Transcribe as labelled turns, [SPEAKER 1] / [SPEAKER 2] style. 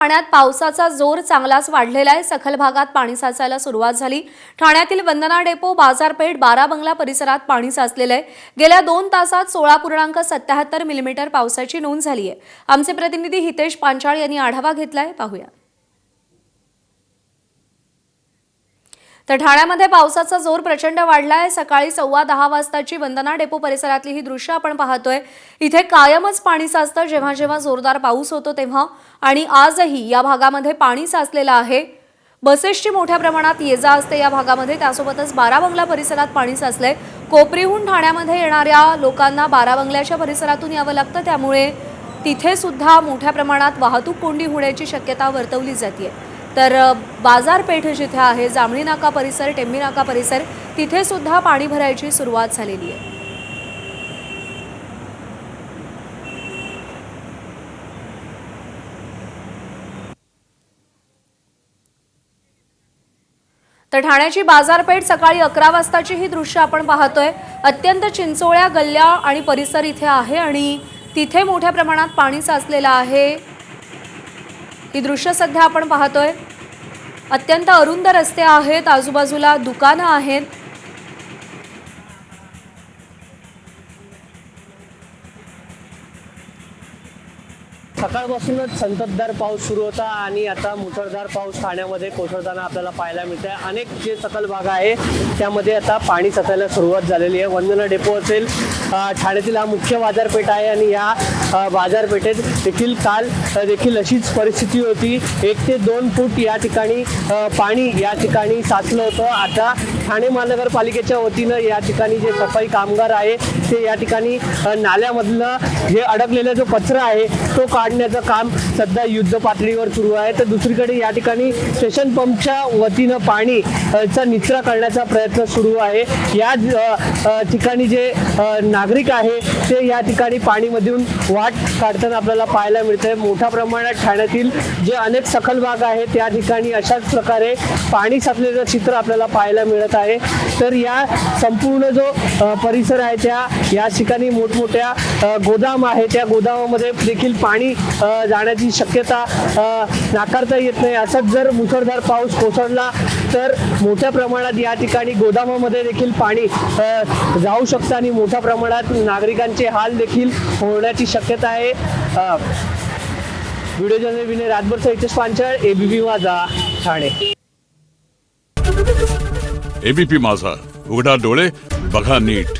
[SPEAKER 1] ठाण्यात पावसाचा जोर चांगलाच वाढलेला आहे। सखल भागात पाणी साचायला सुरुवात झाली। ठाण्यातील वंदना डेपो, बाजारपेठ, बारा बंगला परिसरात पाणी साचलेलं आहे। गेल्या 2 तासात 16.77 मिलीमीटर पावसाची नोंद झाली आहे। आमचे प्रतिनिधी हितेश पांचाळ यांनी आढावा घेतलाय, पाहूया। तर ठाण्यामध्ये पावसाचा जोर प्रचंड वाढलाय। सकाळी 10:15 वाजताची वंदना डेपो परिसरातली ही दृश्य आपण पाहतोय। इथे कायमच पाणी साचतं जेव्हा जेव्हा जोरदार पाऊस होतो तेव्हा, आणि आजही या भागामध्ये पाणी साचलेलं आहे। बसेसची मोठ्या प्रमाणात ये-जा असते या भागामध्ये। त्यासोबतच बारा बंगला परिसरात पाणी साचलंय। कोपरीहून ठाण्यामध्ये येणाऱ्या लोकांना बारा बंगल्याच्या परिसरातून यावं लागतं, त्यामुळे तिथे सुद्धा मोठ्या प्रमाणात वाहतूक कोंडी होण्याची शक्यता वर्तवली जाते। तर बाजारपेठ जिथे आहे, जांभळी नाका परिसर, टेंबी नाका परिसर, तिथे सुद्धा पाणी भरायची सुरुवात झालेली आहे। तर ठाण्याची बाजारपेठ सकाळी 11 वाजताची ही दृश्य आपण पाहतोय। अत्यंत चिंचोळ्या गल्ल्या आणि परिसर इथे आहे आणि तिथे मोठ्या प्रमाणात पाणी साचलेलं आहे। ही दृश्य सध्या आपण पाहतोय। अत्यंत अरुंद रस्ते आहेत, आजूबाजूला दुकानं आहेत।
[SPEAKER 2] सकाळपासूनच संततधार पाऊस सुरू होता आणि आता मुसळधार पाऊस ठाण्यामध्ये कोसळताना आपल्याला पाहायला मिळते। अनेक जे सकल भाग आहे त्यामध्ये आता पाणी साचायला सुरुवात झालेली आहे। वंदना डेपो असेल, ठाण्यातील हा मुख्य बाजारपेठ आहे आणि या बाजारपेठेत देखील काल देखील अशीच परिस्थिती होती। 1 ते 2 फूट या ठिकाणी पाणी या ठिकाणी साचलं होतं। आता ठाणे महानगरपालिकेच्या वतीनं या ठिकाणी जे सफाई कामगार आहे ते या ठिकाणी नाल्यामधलं जे अडकलेला जो कचरा आहे तो काढण्याचं काम सध्या युद्ध पातळीवर सुरू आहे। तर दुसरीकडे या ठिकाणी स्टेशन पंपच्या वतीनं पाणीचा निचरा करण्याचा प्रयत्न सुरू आहे। या ठिकाणी जे नागरिक आहे ते या ठिकाणी पाणीमधून वाट काढताना आपल्याला पाहायला मिळते। मोठ्या प्रमाणात ठाण्यातील जे अनेक सखल भाग आहेत त्या ठिकाणी अशाच प्रकारे पाणी साचलेलं चित्र आपल्याला पाहायला मिळत आहे। तर या संपूर्ण जो परिसर आहे या ठिकाणी मोठमोठ्या गोदाम आहे, त्या गोदामामध्ये देखील पाणी जाण्याची शक्यता नाकारता येत नाही। असंच जर मुसळधार पाऊस कोसळला तर मोठ्या प्रमाणात या ठिकाणी गोदामामध्ये देखील पाणी जाऊ शकतं आणि मोठ्या प्रमाणात नागरिकांचे हाल देखील होण्याची शक्यता आहे। व्हिडिओ जर्नलिस्ट विनय राजभरसह हितेश पांचाळ, एबीपी माझा, ठाणे।
[SPEAKER 3] एबीपी माझा, उघडा डोळे बघा नीट।